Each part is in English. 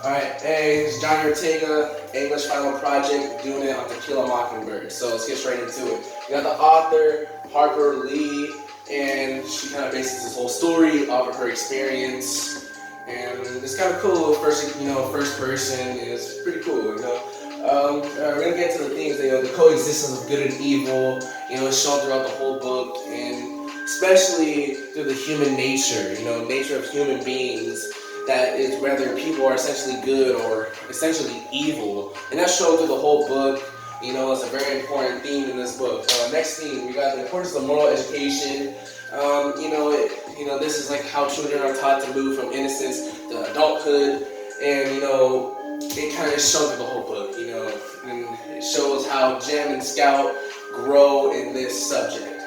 Alright, hey, it's Johnny Ortega, English Final Project, doing it on To Kill a Mockingbird. So let's get straight into it. We got the author, Harper Lee, and she kind of bases this whole story off of her experience. And it's kind of cool. First person is pretty cool, we're gonna get to the things, the coexistence of good and evil, it's shown throughout the whole book, and especially through the human nature, nature of human beings, that is whether people are essentially good or essentially evil, and that's shown through the whole book. It's a very important theme in this book. Next theme, we got the importance of moral education. This is like how children are taught to move from innocence to adulthood, and it kind of shows through the whole book, and it shows how Jim and Scout grow in this subject.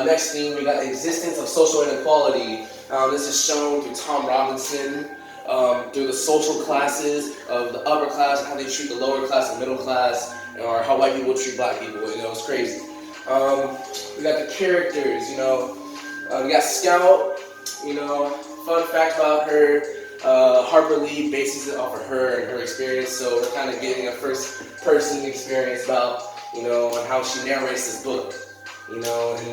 Next theme, we got the existence of social inequality. This is shown through Tom Robinson, through the social classes of the upper class, and how they treat the lower class and middle class, or how white people treat black people. It's crazy. We got the characters. We got Scout. Fun fact about her. Harper Lee bases it off of her and her experience, so we're kind of getting a first-person experience about, and how she narrates this book. And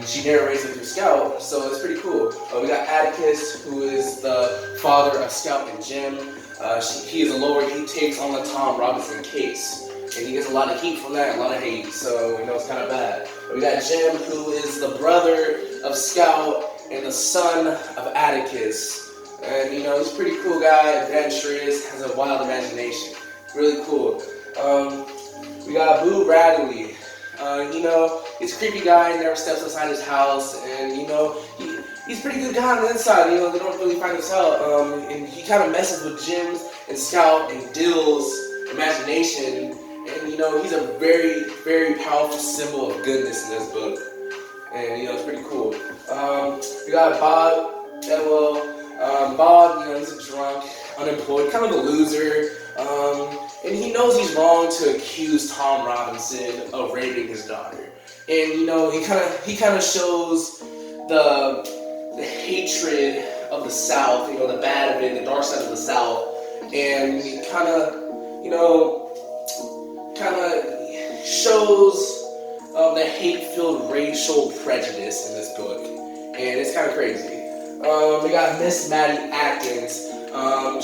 she narrates it through Scout, so it's pretty cool. We got Atticus, who is the father of Scout and Jim. He takes on the Tom Robinson case, and he gets a lot of heat from that, a lot of hate, so it's kind of bad. We got Jim, who is the brother of Scout and the son of Atticus. And he's a pretty cool guy, adventurous, has a wild imagination. Really cool. We got Boo Radley. He's a creepy guy, never steps outside his house, and he's a pretty good guy on the inside. They don't really find this out. And he kind of messes with Jim's and Scout and Dill's imagination, and he's a very, very powerful symbol of goodness in this book. And it's pretty cool. We got Bob Edwell. Bob, he's a drunk, unemployed, kind of a loser, and he knows he's wrong to accuse Tom Robinson of raping his daughter. And he kind of shows the hatred of the South, the bad of it, the dark side of the South, and he kind of shows the hate-filled racial prejudice in this book, and it's kind of crazy. We got Miss Maddie Atkins.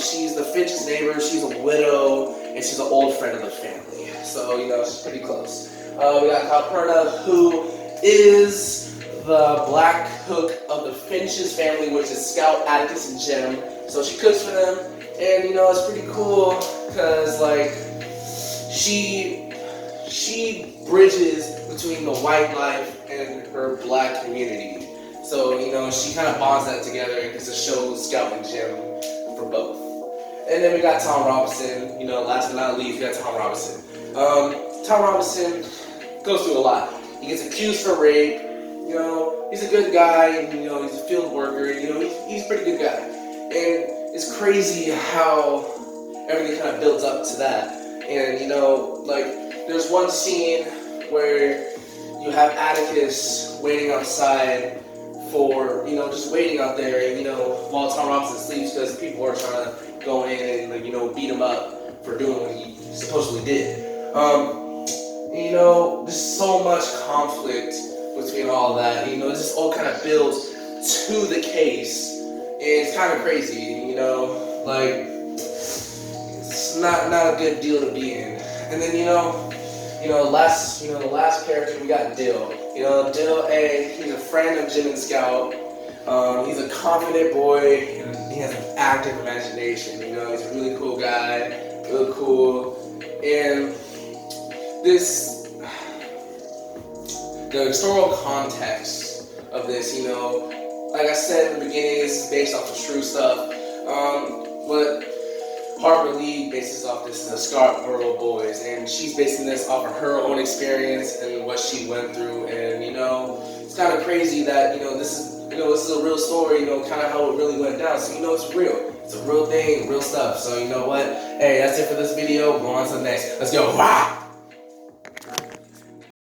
She's the Finch's neighbor, she's a widow, and she's an old friend of the family. So, she's pretty close. We got Calpurnia, who is the black cook of the Finch's family, which is Scout, Atticus, and Jim. So she cooks for them, and, it's pretty cool, because, she bridges between the white life and her black community. So, she kind of bonds that together because it shows Scout and Jim for both. And then we got Tom Robinson, last but not least, we got Tom Robinson. Tom Robinson goes through a lot. He gets accused for rape, he's a good guy, and, he's a field worker, he's a pretty good guy. And it's crazy how everything kind of builds up to that. And, there's one scene where you have Atticus waiting outside for, just waiting out there, while Tom Robinson sleeps, because people are trying to go in and, beat him up for doing what he supposedly did. There's so much conflict between all that, this just all kind of builds to the case, and it's kind of crazy, it's not a good deal to be in. And then, the last character, we got Dill. Dill, he's a friend of Jim and Scout. He's a confident boy, and he has an active imagination. He's a really cool guy, really cool. And the historical context of this, like I said in the beginning, this is based off of true stuff. But Harper Lee bases off this is the Scarborough Boys, and she's basing this off of her own experience and what she went through. And it's kind of crazy that this is a real story, kind of how it really went down. So it's real. It's a real thing, real stuff. So you know what? Hey, that's it for this video. Go on to the next. Let's go. Wow.